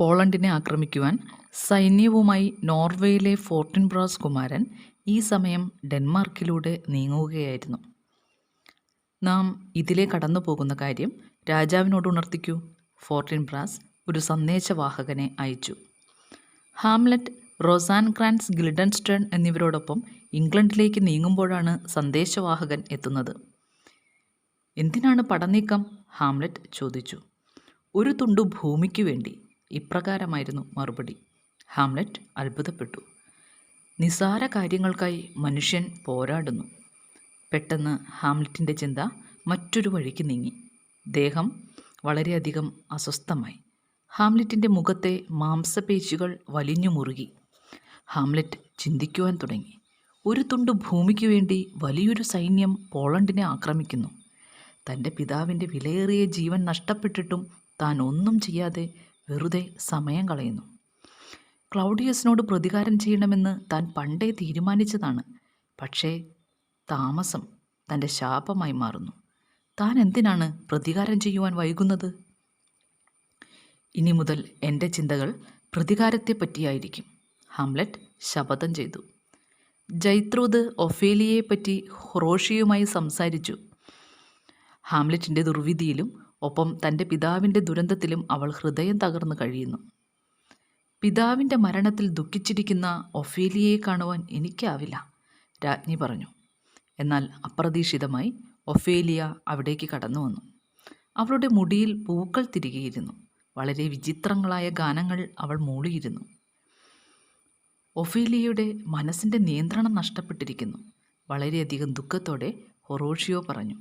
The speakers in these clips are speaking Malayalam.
പോളണ്ടിനെ ആക്രമിക്കുവാൻ സൈന്യവുമായി നോർവേയിലെ ഫോർട്ടിൻബ്രാസ് കുമാരൻ ഈ സമയം ഡെൻമാർക്കിലൂടെ നീങ്ങുകയായിരുന്നു. നാം ഇതിലെ കടന്നു പോകുന്ന കാര്യം രാജാവിനോട് ഉണർത്തിക്കൂ. ഫോർട്ടിൻബ്രാസ് ഒരു സന്ദേശവാഹകനെ അയച്ചു. ഹാംലെറ്റ്, റോസാൻക്രാൻസ് ഗിൽഡൻസ്റ്റേൺ എന്നിവരോടൊപ്പം ഇംഗ്ലണ്ടിലേക്ക് നീങ്ങുമ്പോഴാണ് സന്ദേശവാഹകൻ എത്തുന്നത്. എന്തിനാണ് പടനീക്കം? ഹാംലെറ്റ് ചോദിച്ചു. ഒരു തുണ്ടു ഭൂമിക്ക് വേണ്ടി. ഇപ്രകാരമായിരുന്നു മറുപടി. ഹാംലെറ്റ് അത്ഭുതപ്പെട്ടു. നിസാര കാര്യങ്ങൾക്കായി മനുഷ്യൻ പോരാടുന്നു. പെട്ടെന്ന് ഹാംലെറ്റിൻ്റെ ചിന്ത മറ്റൊരു വഴിക്ക് നീങ്ങി. ദേഹം വളരെയധികം അസ്വസ്ഥമായി. ഹാംലെറ്റിൻ്റെ മുഖത്തെ മാംസപേശികൾ വലിഞ്ഞു മുറുകി. ഹാംലെറ്റ് ചിന്തിക്കുവാൻ തുടങ്ങി. ഒരു തുണ്ട് ഭൂമിക്ക് വേണ്ടി വലിയൊരു സൈന്യം പോളണ്ടിനെ ആക്രമിക്കുന്നു. തൻ്റെ പിതാവിൻ്റെ വിലയേറിയ ജീവൻ നഷ്ടപ്പെട്ടിട്ടും താൻ ഒന്നും ചെയ്യാതെ വെറുതെ സമയം കളയുന്നു. ക്ലൗഡിയസിനോട് പ്രതികാരം ചെയ്യണമെന്ന് താൻ പണ്ടേ തീരുമാനിച്ചതാണ്. പക്ഷേ താമസം തൻ്റെ ശാപമായി മാറുന്നു. താൻ എന്തിനാണ് പ്രതികാരം ചെയ്യുവാൻ വൈകുന്നത്? ഇനി മുതൽ എൻ്റെ ചിന്തകൾ പ്രതികാരത്തെ പറ്റിയായിരിക്കും, ഹാംലെറ്റ് ശപഥം ചെയ്തു. ജൈത്രൂദ് ഒഫേലിയയെപ്പറ്റി ഹൊറോഷിയുമായി സംസാരിച്ചു. ഹാംലെറ്റിൻ്റെ ദുർവിധിയിലും ഒപ്പം തൻ്റെ പിതാവിൻ്റെ ദുരന്തത്തിലും അവൾ ഹൃദയം തകർന്നു കഴിയുന്നു. പിതാവിൻ്റെ മരണത്തിൽ ദുഃഖിച്ചിരിക്കുന്ന ഒഫേലിയയെ കാണുവാൻ എനിക്കാവില്ല, രാജ്ഞി പറഞ്ഞു. എന്നാൽ അപ്രതീക്ഷിതമായി ഒഫേലിയ അവിടേക്ക് കടന്നു വന്നു. അവളുടെ മുടിയിൽ പൂക്കൾ തിരികെയിരുന്നു. വളരെ വിചിത്രങ്ങളായ ഗാനങ്ങൾ അവൾ മൂളിയിരുന്നു. ഒഫേലിയയുടെ മനസ്സിൻ്റെ നിയന്ത്രണം നഷ്ടപ്പെട്ടിരിക്കുന്നു, വളരെയധികം ദുഃഖത്തോടെ ഹൊറോഷിയോ പറഞ്ഞു.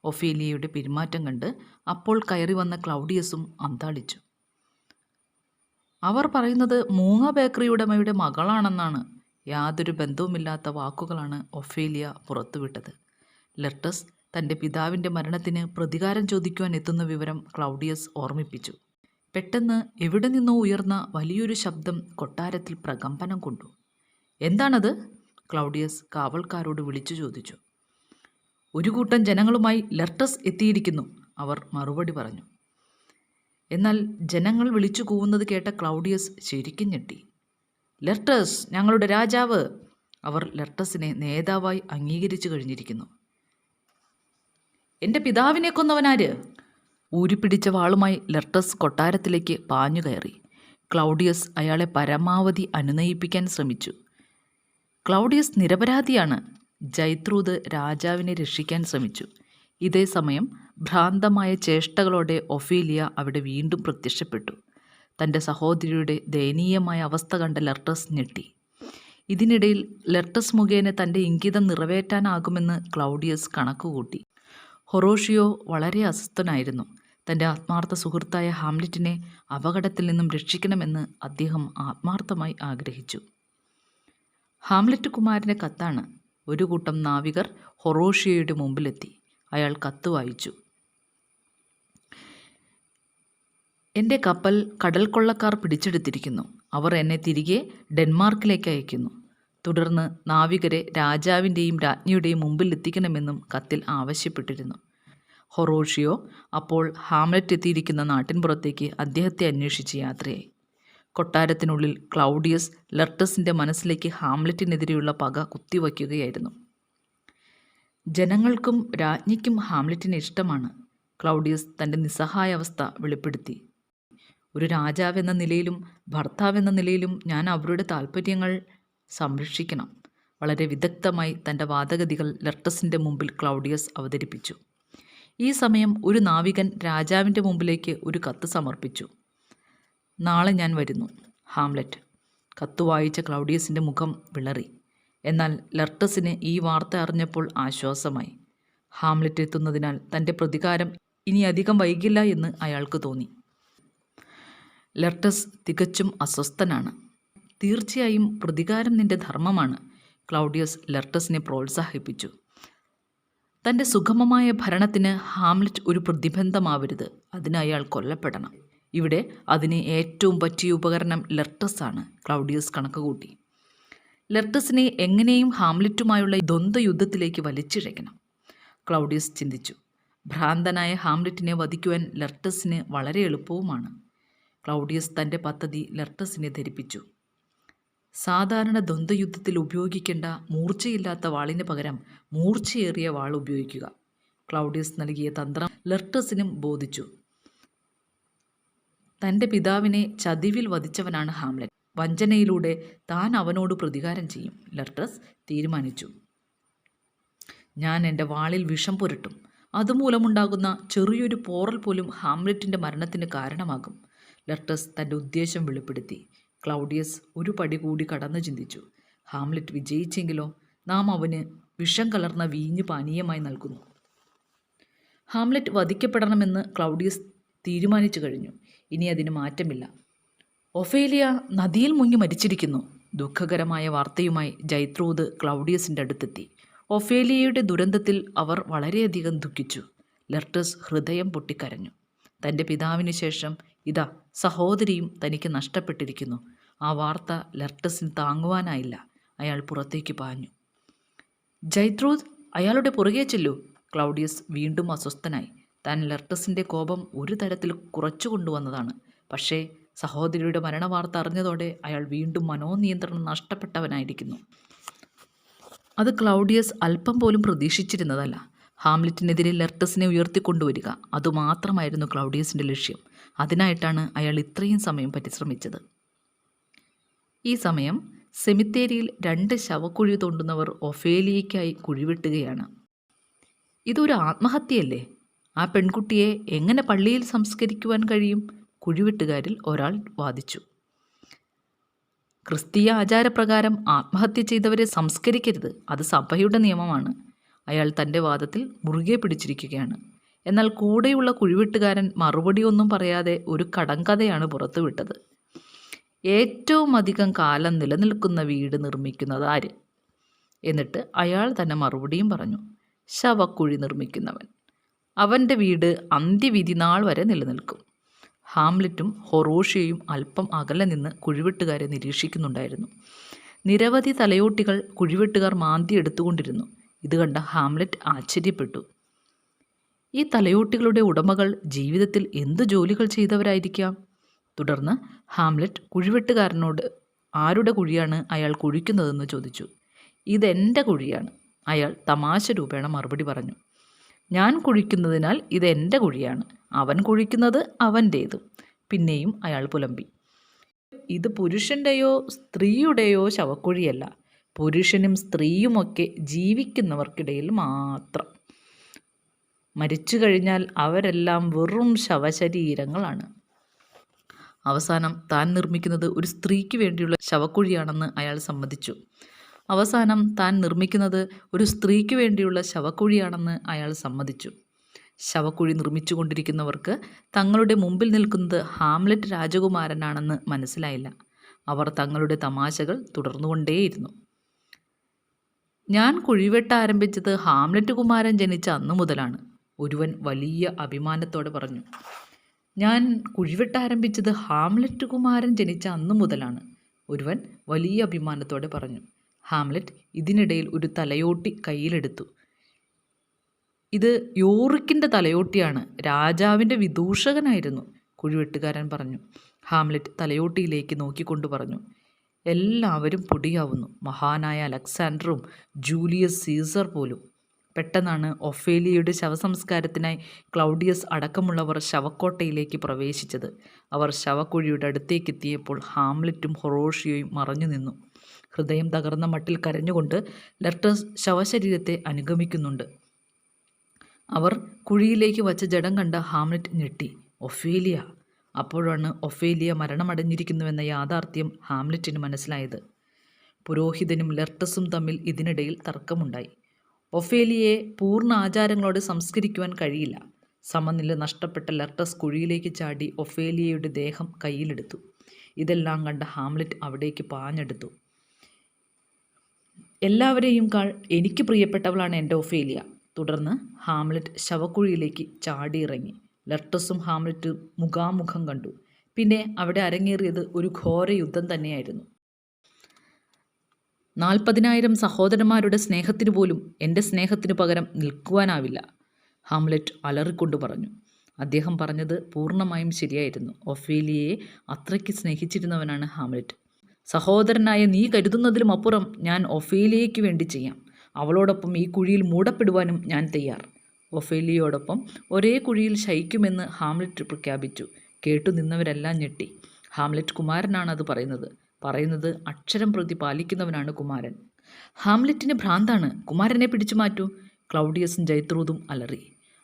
ഒഫേലിയയുടെ പെരുമാറ്റം കണ്ട് അപ്പോൾ കയറി വന്ന ക്ലൗഡിയസും അന്താളിച്ചു. അവർ പറയുന്നത് മൂങ്ങ ബേക്കറി ഉടമയുടെ മകളാണെന്നാണ്. യാതൊരു ബന്ധവുമില്ലാത്ത വാക്കുകളാണ് ഒഫേലിയ പുറത്തുവിട്ടത്. ലെർട്ടസ് തൻ്റെ പിതാവിൻ്റെ മരണത്തിന് പ്രതികാരം ചോദിക്കുവാൻ എത്തുന്ന വിവരം ക്ലൗഡിയസ് ഓർമ്മിപ്പിച്ചു. പെട്ടെന്ന് എവിടെ നിന്നോ ഉയർന്ന വലിയൊരു ശബ്ദം കൊട്ടാരത്തിൽ പ്രകമ്പനം കൊണ്ടു. എന്താണത്? ക്ലൗഡിയസ് കാവൽക്കാരോട് വിളിച്ചു ചോദിച്ചു. ഒരു കൂട്ടം ജനങ്ങളുമായി ലെർട്ടസ് എത്തിയിരിക്കുന്നു, അവർ മറുപടി പറഞ്ഞു. എന്നാൽ ജനങ്ങൾ വിളിച്ചു കൂവുന്നത് കേട്ട ക്ലൗഡിയസ് ശരിക്കും ഞെട്ടി. ലെർട്ടസ്, ഞങ്ങളുടെ രാജാവ്! അവർ ലെർട്ടസിനെ നേതാവായി അംഗീകരിച്ചു കഴിഞ്ഞിരിക്കുന്നു. എൻ്റെ പിതാവിനെ കൊന്നവനാര്? ഊരിപ്പിടിച്ച വാളുമായി ലെർട്ടസ് കൊട്ടാരത്തിലേക്ക് പാഞ്ഞു കയറി. ക്ലൗഡിയസ് അയാളെ പരമാവധി അനുനയിപ്പിക്കാൻ ശ്രമിച്ചു. ക്ലൗഡിയസ് നിരപരാധിയാണ്. ജൈത്രൂദ് രാജാവിനെ രക്ഷിക്കാൻ ശ്രമിച്ചു. ഇതേ സമയം ഭ്രാന്തമായ ചേഷ്ടകളോടെ ഒഫേലിയ അവിടെ വീണ്ടും പ്രത്യക്ഷപ്പെട്ടു. തൻ്റെ സഹോദരിയുടെ ദയനീയമായ അവസ്ഥ കണ്ട ലെർട്ടസ് ഞെട്ടി. ഇതിനിടയിൽ ലെർട്ടസ് മുഖേന തൻ്റെ ഇംഗിതം നിറവേറ്റാനാകുമെന്ന് ക്ലൗഡിയസ് കണക്കുകൂട്ടി. ഹൊറോഷിയോ വളരെ അസ്വസ്ഥനായിരുന്നു. തൻ്റെ ആത്മാർത്ഥ സുഹൃത്തായ ഹാംലെറ്റിനെ അപകടത്തിൽ നിന്നും രക്ഷിക്കണമെന്ന് അദ്ദേഹം ആത്മാർത്ഥമായി ആഗ്രഹിച്ചു. ഹാംലെറ്റ് കുമാരൻ്റെ കത്താണ്. ഒരു കൂട്ടം നാവികർ ഹൊറോഷിയോയുടെ മുമ്പിലെത്തി. അയാൾ കത്ത് വായിച്ചു. എൻ്റെ കപ്പൽ കടൽ കൊള്ളക്കാർ പിടിച്ചെടുത്തിരിക്കുന്നു. അവർ എന്നെ തിരികെ ഡെൻമാർക്കിലേക്ക് അയക്കുന്നു. തുടർന്ന് നാവികരെ രാജാവിൻ്റെയും രാജ്ഞിയുടെയും മുമ്പിൽ എത്തിക്കണമെന്നും കത്തിൽ ആവശ്യപ്പെട്ടിരുന്നു. ഹൊറോഷിയോ അപ്പോൾ ഹാംലെറ്റ് എത്തിയിരിക്കുന്ന നാട്ടിൻപുറത്തേക്ക് അദ്ദേഹത്തെ അന്വേഷിച്ച് യാത്രയായി. കൊട്ടാരത്തിനുള്ളിൽ ക്ലൗഡിയസ് ലെർട്ടസിൻ്റെ മനസ്സിലേക്ക് ഹാംലെറ്റിനെതിരെയുള്ള പക കുത്തിവയ്ക്കുകയായിരുന്നു. ജനങ്ങൾക്കും രാജ്ഞിക്കും ഹാംലെറ്റിനെ ഇഷ്ടമാണ്. ക്ലൗഡിയസ് തൻ്റെ നിസ്സഹായാവസ്ഥ വെളിപ്പെടുത്തി. ഒരു രാജാവെന്ന നിലയിലും ഭർത്താവെന്ന നിലയിലും ഞാൻ അവരുടെ താൽപ്പര്യങ്ങൾ സംരക്ഷിക്കണം. വളരെ വിദഗ്ധമായി തൻ്റെ വാദഗതികൾ ലെർട്ടസിൻ്റെ മുമ്പിൽ ക്ലൗഡിയസ് അവതരിപ്പിച്ചു. ഈ സമയം ഒരു നാവികൻ രാജാവിൻ്റെ മുമ്പിലേക്ക് ഒരു കത്ത് സമർപ്പിച്ചു. നാളെ ഞാൻ വരുന്നു, ഹാംലെറ്റ്. കത്ത് വായിച്ച ക്ലൗഡിയസിൻ്റെ മുഖം വിളറി. എന്നാൽ ലെർട്ടസിന് ഈ വാർത്ത അറിഞ്ഞപ്പോൾ ആശ്വാസമായി. ഹാംലെറ്റ് എത്തുന്നതിനാൽ തൻ്റെ പ്രതികാരം ഇനി അധികം വൈകില്ല എന്ന് അയാൾക്ക് തോന്നി. ലെർട്ടസ് തികച്ചും അസ്വസ്ഥനാണ്. തീർച്ചയായും പ്രതികാരം നിന്റെ ധർമ്മമാണ്, ക്ലൗഡിയസ് ലെർട്ടസിനെ പ്രോത്സാഹിപ്പിച്ചു. തൻ്റെ സുഗമമായ ഭരണത്തിന് ഹാംലെറ്റ് ഒരു പ്രതിബന്ധമാവരുത്. അതിന് അയാൾ കൊല്ലപ്പെടണം. ഇവിടെ അതിന് ഏറ്റവും പറ്റിയ ഉപകരണം ലെർട്ടസാണ്, ക്ലൗഡിയസ് കണക്കുകൂട്ടി. ലെർട്ടസിനെ എങ്ങനെയും ഹാംലെറ്റുമായുള്ള ദ്വന്ദ്വയുദ്ധത്തിലേക്ക് വലിച്ചിഴയ്ക്കണം, ക്ലൗഡിയസ് ചിന്തിച്ചു. ഭ്രാന്തനായ ഹാംലെറ്റിനെ വധിക്കുവാൻ ലെർട്ടസിന് വളരെ എളുപ്പവുമാണ്. ക്ലൗഡിയസ് തൻ്റെ പദ്ധതി ലെർട്ടസിനെ ധരിപ്പിച്ചു. സാധാരണ ദ്വന്ദ്വയുദ്ധത്തിൽ ഉപയോഗിക്കേണ്ട മൂർച്ചയില്ലാത്ത വാളിന് പകരം മൂർച്ചയേറിയ വാൾ ഉപയോഗിക്കുക. ക്ലൗഡിയസ് നൽകിയ തന്ത്രം ലെർട്ടസിനും ബോധിച്ചു. തൻ്റെ പിതാവിനെ ചതിവിൽ വധിച്ചവനാണ് ഹാംലെറ്റ്. വഞ്ചനയിലൂടെ താൻ അവനോട് പ്രതികാരം ചെയ്യും. ലെർട്ടസ് തീരുമാനിച്ചു. ഞാൻ എൻ്റെ വാളിൽ വിഷം പുരട്ടും. അതുമൂലമുണ്ടാകുന്ന ചെറിയൊരു പോറൽ പോലും ഹാംലെറ്റിൻ്റെ മരണത്തിന് കാരണമാകും. ലെർട്ടസ് തൻ്റെ ഉദ്ദേശം വെളിപ്പെടുത്തി. ക്ലൗഡിയസ് ഒരു പടി കൂടി കടന്നു ചിന്തിച്ചു. ഹാംലെറ്റ് വിജയിച്ചെങ്കിലോ? നാം അവന് വിഷം കലർന്ന വീഞ്ഞ് പാനീയമായി നൽകുന്നു. ഹാംലെറ്റ് വധിക്കപ്പെടണമെന്ന് ക്ലൗഡിയസ് തീരുമാനിച്ചു കഴിഞ്ഞു. ഇനി അതിന് മാറ്റമില്ല. ഒഫേലിയ നദിയിൽ മുങ്ങി മരിച്ചിരിക്കുന്നു. ദുഃഖകരമായ വാർത്തയുമായി ജൈത്രൂദ് ക്ലൗഡിയസിൻ്റെ അടുത്തെത്തി. ഒഫേലിയയുടെ ദുരന്തത്തിൽ അവർ വളരെയധികം ദുഃഖിച്ചു. ലെർട്ടസ് ഹൃദയം പൊട്ടിക്കരഞ്ഞു. തൻ്റെ പിതാവിന് ശേഷം ഇതാ സഹോദരിയും തനിക്ക് നഷ്ടപ്പെട്ടിരിക്കുന്നു. ആ വാർത്ത ലെർട്ടസിന് താങ്ങുവാനായില്ല. അയാൾ പുറത്തേക്ക് പാഞ്ഞു. ജൈത്രൂദ്, അയാളുടെ പുറകെ ചെല്ലൂ. ക്ലൗഡിയസ് വീണ്ടും അസ്വസ്ഥനായി. താൻ ലെർട്ടസിൻ്റെ കോപം ഒരു തരത്തിൽ കുറച്ചു കൊണ്ടുവന്നതാണ്. പക്ഷേ സഹോദരിയുടെ മരണവാർത്ത അറിഞ്ഞതോടെ അയാൾ വീണ്ടും മനോനിയന്ത്രണം നഷ്ടപ്പെട്ടവനായിരിക്കുന്നു. അത് ക്ലൗഡിയസ് അല്പം പോലും പ്രതീക്ഷിച്ചിരുന്നതല്ല. ഹാംലെറ്റിനെതിരെ ലെർട്ടസിനെ ഉയർത്തിക്കൊണ്ടുവരിക, അതുമാത്രമായിരുന്നു ക്ലൗഡിയസിൻ്റെ ലക്ഷ്യം. അതിനായിട്ടാണ് അയാൾ ഇത്രയും സമയം പരിശ്രമിച്ചത്. ഈ സമയം സെമിത്തേരിയിൽ 2 ശവക്കുഴി തോണ്ടുന്നവർ ഒഫേലിയയ്ക്കായി കുഴിവെട്ടുകയാണ്. ഇതൊരു ആത്മഹത്യയല്ലേ? ആ പെൺകുട്ടിയെ എങ്ങനെ പള്ളിയിൽ സംസ്കരിക്കുവാൻ കഴിയും? കുഴിവെട്ടുകാരിൽ ഒരാൾ വാദിച്ചു. ക്രിസ്തീയ ആചാരപ്രകാരം ആത്മഹത്യ ചെയ്തവരെ സംസ്കരിക്കരുത്. അത് സഭയുടെ നിയമമാണ്. അയാൾ തൻ്റെ വാദത്തിൽ മുറുകെ പിടിച്ചിരിക്കുകയാണ്. എന്നാൽ കൂടെയുള്ള കുഴിവെട്ടുകാരൻ മറുപടിയൊന്നും പറയാതെ ഒരു കടങ്കഥയാണ് പുറത്തുവിട്ടത്. ഏറ്റവും അധികം കാലം നിലനിൽക്കുന്ന വീട് നിർമ്മിക്കുന്നത് ആര്? എന്നിട്ട് അയാൾ തന്നെ മറുപടിയും പറഞ്ഞു. ശവക്കുഴി നിർമ്മിക്കുന്നവൻ. അവൻ്റെ വീട് അന്ത്യവിധി നാൾ വരെ നിലനിൽക്കും. ഹാംലെറ്റും ഹൊറോഷ്യയും അല്പം അകലെ നിന്ന് കുഴിവെട്ടുകാരെ നിരീക്ഷിക്കുന്നുണ്ടായിരുന്നു. നിരവധി തലയോട്ടികൾ കുഴിവെട്ടുകാർ മാന്തി എടുത്തുകൊണ്ടിരുന്നു. ഇത് കണ്ട ഹാംലെറ്റ് ആശ്ചര്യപ്പെട്ടു. ഈ തലയോട്ടികളുടെ ഉടമകൾ ജീവിതത്തിൽ എന്തു ജോലികൾ ചെയ്തവരായിരിക്കാം? തുടർന്ന് ഹാംലെറ്റ് കുഴിവെട്ടുകാരനോട് ആരുടെ കുഴിയാണ് അയാൾ കുഴിക്കുന്നതെന്ന് ചോദിച്ചു. ഇതെൻ്റെ കുഴിയാണ്. അയാൾ തമാശ രൂപേണ മറുപടി പറഞ്ഞു. ഞാൻ കുഴിക്കുന്നതിനാൽ ഇതെൻ്റെ കുഴിയാണ്. അവൻ കുഴിക്കുന്നത് അവൻ്റേതും. പിന്നെയും അയാൾ പുലമ്പി. ഇത് പുരുഷൻ്റെയോ സ്ത്രീയുടെയോ ശവക്കുഴിയല്ല. പുരുഷനും സ്ത്രീയുമൊക്കെ ജീവിക്കുന്നവർക്കിടയിൽ മാത്രം. മരിച്ചു കഴിഞ്ഞാൽ അവരെല്ലാം വെറും ശവശരീരങ്ങളാണ്. അവസാനം താൻ നിർമ്മിക്കുന്നത് ഒരു സ്ത്രീക്ക് വേണ്ടിയുള്ള ശവക്കുഴിയാണെന്ന് അയാൾ സമ്മതിച്ചു. ശവക്കുഴി നിർമ്മിച്ചുകൊണ്ടിരിക്കുന്നവർക്ക് തങ്ങളുടെ മുമ്പിൽ നിൽക്കുന്നത് ഹാംലെറ്റ് രാജകുമാരനാണെന്ന് മനസ്സിലായില്ല. അവർ തങ്ങളുടെ തമാശകൾ തുടർന്നുകൊണ്ടേയിരുന്നു. ഞാൻ കുഴിവെട്ട ആരംഭിച്ചത് ഹാംലെറ്റ് കുമാരൻ ജനിച്ച അന്നു മുതലാണ്, ഒരുവൻ വലിയ അഭിമാനത്തോടെ പറഞ്ഞു. ഞാൻ കുഴിവെട്ട ആരംഭിച്ചത് ഹാംലെറ്റ് കുമാരൻ ജനിച്ച അന്നു മുതലാണ്, ഒരുവൻ വലിയ അഭിമാനത്തോടെ പറഞ്ഞു. ഹാംലെറ്റ് ഇതിനിടയിൽ ഒരു തലയോട്ടി കയ്യിലെടുത്തു. ഇത് യോറിക്കിൻ്റെ തലയോട്ടിയാണ്. രാജാവിൻ്റെ വിദൂഷകനായിരുന്നു, കുഴിവെട്ടുകാരൻ പറഞ്ഞു. ഹാംലെറ്റ് തലയോട്ടിയിലേക്ക് നോക്കിക്കൊണ്ട് പറഞ്ഞു. എല്ലാവരും പൊടിയാവുന്നു. മഹാനായ അലക്സാണ്ടറും ജൂലിയസ് സീസർ പോലും. പെട്ടെന്നാണ് ഒഫേലിയയുടെ ശവസംസ്കാരത്തിനായി ക്ലൗഡിയസ് അടക്കമുള്ളവർ ശവക്കോട്ടയിലേക്ക് പ്രവേശിച്ചത്. അവർ ശവക്കുഴിയുടെ അടുത്തേക്കെത്തിയപ്പോൾ ഹാംലെറ്റും ഹൊറോഷ്യയും മറഞ്ഞു നിന്നു. ഹൃദയം തകർന്ന മട്ടിൽ കരഞ്ഞുകൊണ്ട് ലെർട്ടസ് ശവശരീരത്തെ അനുഗമിക്കുന്നുണ്ട്. അവർ കുഴിയിലേക്ക് വച്ച ജഡം കണ്ട ഹാംലെറ്റ് ഞെട്ടി. ഒഫേലിയ! അപ്പോഴാണ് ഒഫേലിയ മരണമടഞ്ഞിരിക്കുന്നുവെന്ന യാഥാർത്ഥ്യം ഹാംലെറ്റിന് മനസ്സിലായത്. പുരോഹിതനും ലെർട്ടസും തമ്മിൽ ഇതിനിടയിൽ തർക്കമുണ്ടായി. ഒഫേലിയയെ പൂർണ്ണ ആചാരങ്ങളോടെ സംസ്കരിക്കുവാൻ കഴിയില്ല. സമനില നഷ്ടപ്പെട്ട ലെർട്ടസ് കുഴിയിലേക്ക് ചാടി ഒഫേലിയയുടെ ദേഹം കയ്യിലെടുത്തു. ഇതെല്ലാം കണ്ട ഹാംലെറ്റ് അവിടേക്ക് പാഞ്ഞെടുത്തു. എല്ലാവരെയും കാൾ എനിക്ക് പ്രിയപ്പെട്ടവളാണ് എൻ്റെ ഒഫേലിയ. തുടർന്ന് ഹാംലെറ്റ് ശവക്കുഴിയിലേക്ക് ചാടിയിറങ്ങി. ലെർട്ടസും ഹാംലെറ്റും മുഖാമുഖം കണ്ടു. പിന്നെ അവിടെ അരങ്ങേറിയത് ഒരു ഘോര യുദ്ധം തന്നെയായിരുന്നു. 40,000 സഹോദരന്മാരുടെ സ്നേഹത്തിന് പോലും എൻ്റെ സ്നേഹത്തിന് പകരം നിൽക്കുവാനാവില്ല, ഹാംലെറ്റ് അലറിക്കൊണ്ട് പറഞ്ഞു. അദ്ദേഹം പറഞ്ഞത് പൂർണ്ണമായും ശരിയായിരുന്നു. ഒഫീലിയയെ അത്രയ്ക്ക് സ്നേഹിച്ചിരുന്നവനാണ് ഹാംലെറ്റ്. സഹോദരനായ നീ കരുതുന്നതിലും അപ്പുറം ഞാൻ ഒഫീലിയയ്ക്ക് വേണ്ടി ചെയ്യാം. അവളോടൊപ്പം ഈ കുഴിയിൽ മൂടപ്പെടുവാനും ഞാൻ തയ്യാർ. ഒഫീലിയയോടൊപ്പം ഒരേ കുഴിയിൽ ശയിക്കുമെന്ന് ഹാംലെറ്റ് പ്രഖ്യാപിച്ചു. കേട്ടു നിന്നവരെല്ലാം ഞെട്ടി. ഹാംലെറ്റ് കുമാരനാണ് അത് പറയുന്നത് അക്ഷരം പ്രതി പാലിക്കുന്നവനാണ് കുമാരൻ. ഹാംലെറ്റിന് ഭ്രാന്താണ്, കുമാരനെ പിടിച്ചു മാറ്റൂ. ക്ലൗഡിയസും ജൈത്രൂതും അലറി.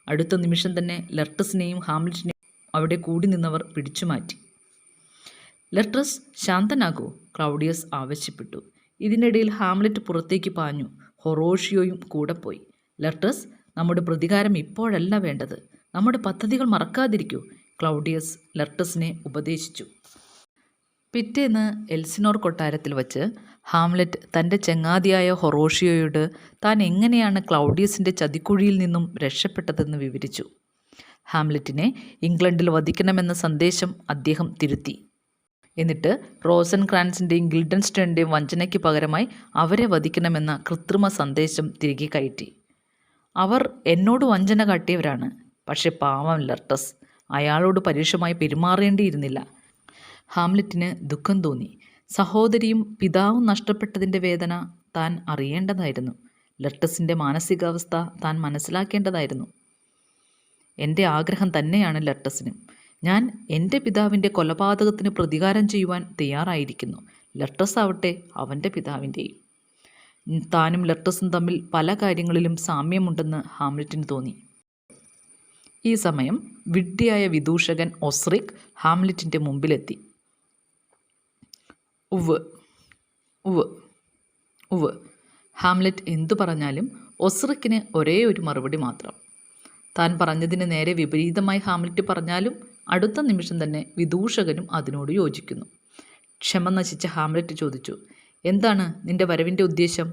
അടുത്ത നിമിഷം തന്നെ ലെർട്ടസിനെയും ഹാംലെറ്റിനെയും അവിടെ കൂടി നിന്നവർ പിടിച്ചു മാറ്റി. ലെർട്ടസ് ശാന്തനാകൂ, ക്ലൗഡിയസ് ആവശ്യപ്പെട്ടു. ഇതിനിടയിൽ ഹാംലെറ്റ് പുറത്തേക്ക് പാഞ്ഞു. ഹൊറോഷിയോയും കൂടെ പോയി. ലെർട്ടസ്, നമ്മുടെ പ്രതികാരം ഇപ്പോഴല്ല വേണ്ടത്. നമ്മുടെ പദ്ധതികൾ മറക്കാതിരിക്കൂ, ക്ലൗഡിയസ് ലെർട്ടസിനെ ഉപദേശിച്ചു. പിറ്റേന്ന് എൽസിനോർ കൊട്ടാരത്തിൽ വച്ച് ഹാംലെറ്റ് തൻ്റെ ചങ്ങാതിയായ ഹൊറോഷിയോയോട് താൻ എങ്ങനെയാണ് ക്ലൗഡിയസിൻ്റെ ചതിക്കുഴിയിൽ നിന്നും രക്ഷപ്പെട്ടതെന്ന് വിവരിച്ചു. ഹാംലെറ്റിനെ ഇംഗ്ലണ്ടിൽ വധിക്കണമെന്ന സന്ദേശം അദ്ദേഹം തിരുത്തി. എന്നിട്ട് റോസൻക്രാൻസിൻ്റെയും ഗിൽഡൻസ്റ്റേണിൻ്റെയും വഞ്ചനയ്ക്ക് പകരമായി അവരെ വധിക്കണമെന്ന കൃത്രിമ സന്ദേശം തിരികെ കയറ്റി. അവർ എന്നോട് വഞ്ചന കാട്ടിയവരാണ്. പക്ഷെ പാവം ലെർട്ടസ്, അയാളോട് പരുഷമായി പെരുമാറേണ്ടിയിരുന്നില്ല. ഹാംലെറ്റിന് ദുഃഖം തോന്നി. സഹോദരിയും പിതാവും നഷ്ടപ്പെട്ടതിൻ്റെ വേദന താൻ അറിയേണ്ടതായിരുന്നു. ലെർട്ടസിൻ്റെ മാനസികാവസ്ഥ താൻ മനസ്സിലാക്കേണ്ടതായിരുന്നു. എൻ്റെ ആഗ്രഹം തന്നെയാണ് ലെർട്ടസിനും. ഞാൻ എൻ്റെ പിതാവിൻ്റെ കൊലപാതകത്തിന് പ്രതികാരം ചെയ്യുവാൻ തയ്യാറായിരിക്കുന്നു. ലെർട്ടസ് ആവട്ടെ അവൻ്റെ പിതാവിൻ്റെയും. താനും ലെർട്ടസും തമ്മിൽ പല കാര്യങ്ങളിലും സാമ്യമുണ്ടെന്ന് ഹാംലെറ്റിന് തോന്നി. ഈ സമയം വിഡ്ഢിയായ വിദൂഷകൻ ഒസ്രിക് ഹാംലെറ്റിൻ്റെ മുമ്പിലെത്തി. ഉവ് ഉവ് ഉവ് ഹാംലെറ്റ് എന്തു പറഞ്ഞാലും ഒസ്രിക്കിന് ഒരേ ഒരു മറുപടി മാത്രം. താൻ പറഞ്ഞതിന് നേരെ വിപരീതമായി ഹാംലെറ്റ് പറഞ്ഞാലും അടുത്ത നിമിഷം തന്നെ വിദൂഷകനും അതിനോട് യോജിക്കുന്നു. ക്ഷമ നശിച്ച ഹാംലെറ്റ് ചോദിച്ചു, എന്താണ് നിന്റെ വരവിൻ്റെ ഉദ്ദേശം?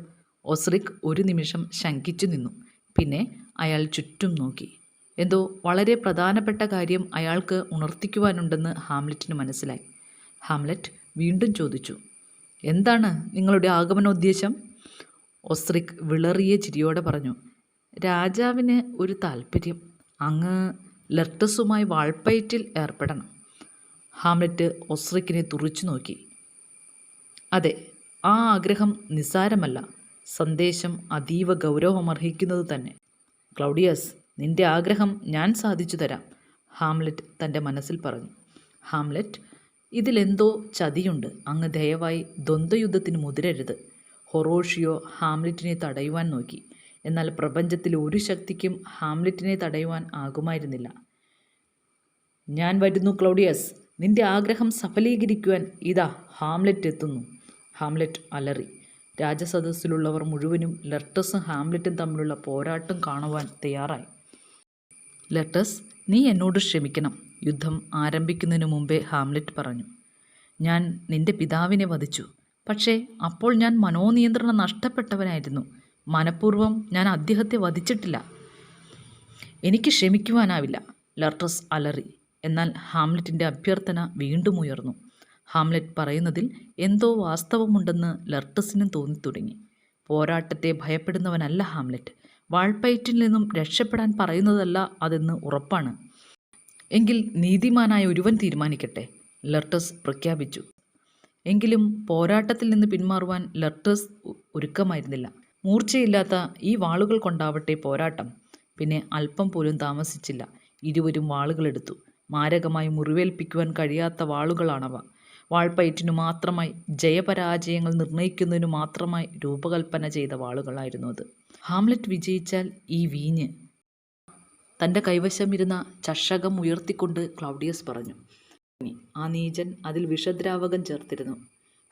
ഒസ്രിക് ഒരു നിമിഷം ശങ്കിച്ചു നിന്നു. പിന്നെ അയാൾ ചുറ്റും നോക്കി. എന്തോ വളരെ പ്രധാനപ്പെട്ട കാര്യം അയാൾക്ക് ഉണർത്തിക്കുവാനുണ്ടെന്ന് ഹാംലെറ്റിന് മനസ്സിലായി. ഹാംലെറ്റ് വീണ്ടും ചോദിച്ചു, എന്താണ് നിങ്ങളുടെ ആഗമനോദ്ദേശം? ഒസ്രിക് വിളറിയ ചിരിയോടെ പറഞ്ഞു, രാജാവിന് ഒരു താൽപ്പര്യം. അങ്ങ് ലെർട്ടസുമായി വാൾപ്പയറ്റിൽ ഏർപ്പെടണം. ഹാംലെറ്റ് ഒസ്രിക്കിനെ തുറിച്ചു നോക്കി. അതെ, ആ ആഗ്രഹം നിസ്സാരമല്ല. സന്ദേശം അതീവ ഗൗരവമർഹിക്കുന്നത് തന്നെ. ക്ലൗഡിയസ്, നിന്റെ ആഗ്രഹം ഞാൻ സാധിച്ചു തരാം, ഹാംലെറ്റ് തൻ്റെ മനസ്സിൽ പറഞ്ഞു. ഹാംലെറ്റ്, ഇതിലെന്തോ ചതിയുണ്ട്. അങ്ങ് ദയവായി ദ്വന്ദ്വയുദ്ധത്തിന് മുതിരരുത്. ഹൊറോഷിയോ ഹാംലെറ്റിനെ തടയുവാൻ നോക്കി. എന്നാൽ പ്രപഞ്ചത്തിലെ ഒരു ശക്തിക്കും ഹാംലെറ്റിനെ തടയുവാൻ ആകുമായിരുന്നില്ല. ഞാൻ വരുന്നു ക്ലൗഡിയസ്, നിന്റെ ആഗ്രഹം സഫലീകരിക്കുവാൻ ഇതാ ഹാംലെറ്റ് എത്തുന്നു, ഹാംലെറ്റ് അലറി. രാജസദസ്സിലുള്ളവർ മുഴുവനും ലെർട്ടസും ഹാംലെറ്റും തമ്മിലുള്ള പോരാട്ടം കാണുവാൻ തയ്യാറായി. ലെർട്ടസ്, നീ എന്നോട് ക്ഷമിക്കണം, യുദ്ധം ആരംഭിക്കുന്നതിന് മുമ്പേ ഹാംലെറ്റ് പറഞ്ഞു. ഞാൻ നിന്റെ പിതാവിനെ വധിച്ചു. പക്ഷേ അപ്പോൾ ഞാൻ മനോനിയന്ത്രണം നഷ്ടപ്പെട്ടവനായിരുന്നു. മനഃപൂർവ്വം ഞാൻ അദ്ദേഹത്തെ വധിച്ചിട്ടില്ല. എനിക്ക് ക്ഷമിക്കുവാനാവില്ല, ലെർട്ടസ് അലറി. എന്നാൽ ഹാംലെറ്റിൻ്റെ അഭ്യർത്ഥന വീണ്ടും ഉയർന്നു. ഹാംലെറ്റ് പറയുന്നതിൽ എന്തോ വാസ്തവമുണ്ടെന്ന് ലെർട്ടസിനും തോന്നിത്തുടങ്ങി. പോരാട്ടത്തെ ഭയപ്പെടുന്നവനല്ല ഹാംലെറ്റ്. വാൾപ്പയറ്റിൽ നിന്നും രക്ഷപ്പെടാൻ പറയുന്നതല്ല അതെന്ന് ഉറപ്പാണ്. എങ്കിൽ നീതിമാനായ ഒരുവൻ തീരുമാനിക്കട്ടെ, ലെർട്ടസ് പ്രഖ്യാപിച്ചു. എങ്കിലും പോരാട്ടത്തിൽ നിന്ന് പിന്മാറുവാൻ ലെർട്ടസ് ഒരുക്കമായിരുന്നില്ല. മൂർച്ചയില്ലാത്ത ഈ വാളുകൾ കൊണ്ടാവട്ടെ പോരാട്ടം. പിന്നെ അല്പം പോലും താമസിച്ചില്ല. ഇരുവരും വാളുകളെടുത്തു. മാരകമായി മുറിവേൽപ്പിക്കുവാൻ കഴിയാത്ത വാളുകളാണവ. വാൾപ്പയറ്റിനു മാത്രമായി, ജയപരാജയങ്ങൾ നിർണ്ണയിക്കുന്നതിനു മാത്രമായി രൂപകൽപ്പന ചെയ്ത വാളുകളായിരുന്നു അത്. ഹാംലെറ്റ് വിജയിച്ചാൽ ഈ വീഞ്ഞ്. തൻ്റെ കൈവശമിരുന്ന ചഷകം ഉയർത്തിക്കൊണ്ട് ക്ലൗഡിയസ് പറഞ്ഞു. ആ നീചൻ അതിൽ വിഷദ്രാവകം ചേർത്തിരുന്നു.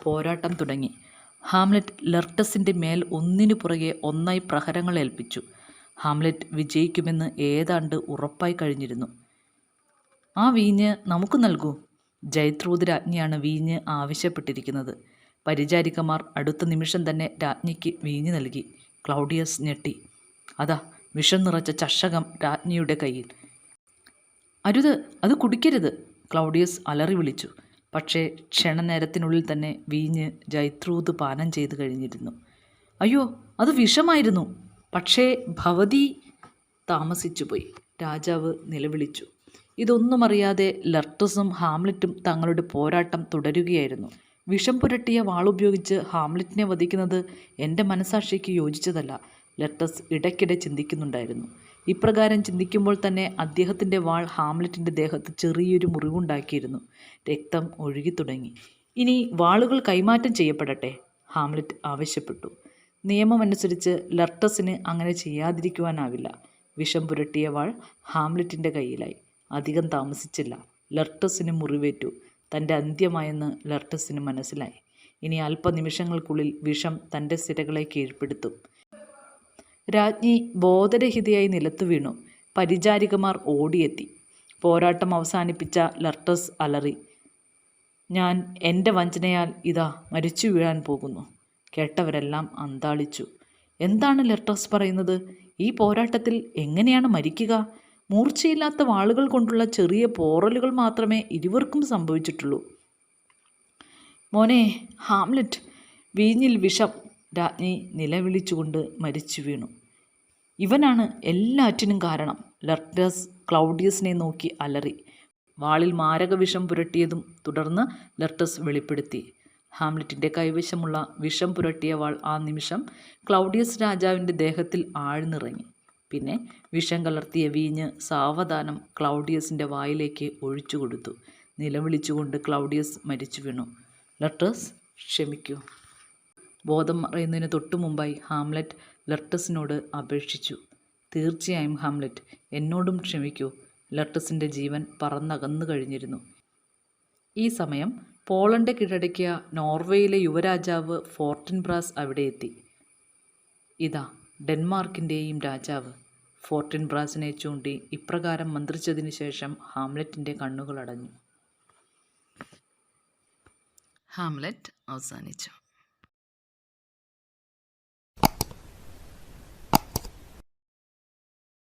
പോരാട്ടം തുടങ്ങി. ഹാംലെറ്റ് ലെർട്ടസിൻ്റെ മേൽ ഒന്നിനു പുറകെ ഒന്നായി പ്രഹരങ്ങൾ ഏൽപ്പിച്ചു. ഹാംലെറ്റ് വിജയിക്കുമെന്ന് ഏതാണ്ട് ഉറപ്പായി കഴിഞ്ഞിരുന്നു. ആ വീഞ്ഞ് നമുക്ക് നൽകൂ. ജൈത്രൂത് രാജ്ഞിയാണ് വീഞ്ഞ് ആവശ്യപ്പെട്ടിരിക്കുന്നത്. പരിചാരികമാർ അടുത്ത നിമിഷം തന്നെ രാജ്ഞിക്ക് വീഞ്ഞ് നൽകി. ക്ലൗഡിയസ് ഞെട്ടി. അതാ വിഷം നിറച്ച ചഷകം രാജ്ഞിയുടെ കയ്യിൽ. അരുത്, അത് കുടിക്കരുത്, ക്ലൗഡിയസ് അലറി വിളിച്ചു. പക്ഷേ ക്ഷണനേരത്തിനുള്ളിൽ തന്നെ വീഞ്ഞ് ജൈത്രൂത് പാനം ചെയ്തു കഴിഞ്ഞിരുന്നു. അയ്യോ, അത് വിഷമായിരുന്നു. പക്ഷേ ഭവതി താമസിച്ചുപോയി, രാജാവ് നിലവിളിച്ചു. ഇതൊന്നും അറിയാതെ ലെർട്ടസും ഹാംലെറ്റും തങ്ങളുടെ പോരാട്ടം തുടരുകയായിരുന്നു. വിഷം പുരട്ടിയ വാളുപയോഗിച്ച് ഹാംലെറ്റിനെ വധിക്കുന്നത് എൻ്റെ മനസാക്ഷിക്ക് യോജിച്ചതല്ല, ലെർട്ടസ് ഇടയ്ക്കിടെ ചിന്തിക്കുന്നുണ്ടായിരുന്നു. ഇപ്രകാരം ചിന്തിക്കുമ്പോൾ തന്നെ അദ്ദേഹത്തിൻ്റെ വാൾ ഹാംലെറ്റിൻ്റെ ദേഹത്ത് ചെറിയൊരു മുറിവുണ്ടാക്കിയിരുന്നു. രക്തം ഒഴുകി തുടങ്ങി. ഇനി വാളുകൾ കൈമാറ്റം ചെയ്യപ്പെടട്ടെ, ഹാംലെറ്റ് ആവശ്യപ്പെട്ടു. നിയമമനുസരിച്ച് ലെർട്ടസിന് അങ്ങനെ ചെയ്യാതിരിക്കുവാനാവില്ല. വിഷം പുരട്ടിയ വാൾ ഹാംലെറ്റിൻ്റെ കയ്യിലായി. അധികം താമസിച്ചില്ല. ലെർട്ടസിന് മുറിവേറ്റു. തൻ്റെ അന്ത്യമായെന്ന് ലെർട്ടസിന് മനസ്സിലായി. ഇനി അല്പനിമിഷങ്ങൾക്കുള്ളിൽ വിഷം തൻ്റെ സിരകളെ കീഴ്പ്പെടുത്തും. രാജ്ഞി ബോധരഹിതയായി നിലത്തു വീണു. പരിചാരികമാർ ഓടിയെത്തി. പോരാട്ടം അവസാനിപ്പിച്ച ലെർട്ടസ് അലറി, ഞാൻ എൻ്റെ വഞ്ചനയാൽ ഇതാ മരിച്ചു വീഴാൻ പോകുന്നു. കേട്ടവരെല്ലാം അന്താളിച്ചു. എന്താണ് ലെർട്ടസ് പറയുന്നത്? ഈ പോരാട്ടത്തിൽ എങ്ങനെയാണ് മരിക്കുക? മൂർച്ചയില്ലാത്ത വാളുകൾ കൊണ്ടുള്ള ചെറിയ പോറലുകൾ മാത്രമേ ഇരുവർക്കും സംഭവിച്ചിട്ടുള്ളൂ. മോനെ ഹാംലെറ്റ്, വീഞ്ഞിൽ വിഷം, രാജ്ഞി നിലവിളിച്ചുകൊണ്ട് മരിച്ചു വീണു. ഇവനാണ് എല്ലാറ്റിനും കാരണം, ലെർട്ടസ് ക്ലൗഡിയസിനെ നോക്കി അലറി. വാളിൽ മാരകവിഷം പുരട്ടിയതും തുടർന്ന് ലെർട്ടസ് വെളിപ്പെടുത്തി. ഹാംലെറ്റിൻ്റെ കൈവശമുള്ള വിഷം പുരട്ടിയ വാൾ ആ നിമിഷം ക്ലൗഡിയസ് രാജാവിൻ്റെ ദേഹത്തിൽ ആഴ്ന്നിറങ്ങി. പിന്നെ വിഷം കലർത്തിയ വീഞ്ഞ് സാവധാനം ക്ലൗഡിയസിൻ്റെ വായിലേക്ക് ഒഴിച്ചു കൊടുത്തു. നിലവിളിച്ചുകൊണ്ട് ക്ലൗഡിയസ് മരിച്ചു വീണു. ലെർട്ടസ്, ക്ഷമിക്കൂ. ബോധം മറയുന്നതിന് തൊട്ടു മുമ്പായി ഹാംലെറ്റ് ലെർട്ടസിനോട് അപേക്ഷിച്ചു. തീർച്ചയായും ഹാംലെറ്റ്, എന്നോടും ക്ഷമിക്കൂ. ലെർട്ടസിൻ്റെ ജീവൻ പറന്നകന്നു കഴിഞ്ഞിരുന്നു. ഈ സമയം പോളണ്ട് കീഴടക്കിയ നോർവേയിലെ യുവരാജാവ് ഫോർട്ടിൻബ്രാസ് അവിടെ എത്തി. ഇതാ ഡെൻമാർക്കിൻ്റെയും രാജാവ്. ഫോർട്ടിൻബ്രാസിനെ ചൂണ്ടി ഇപ്രകാരം മന്ത്രിച്ചതിന് ശേഷം ഹാംലെറ്റിൻ്റെ കണ്ണുകൾ അടഞ്ഞു. ഹാംലെറ്റ് അവസാനിച്ചു.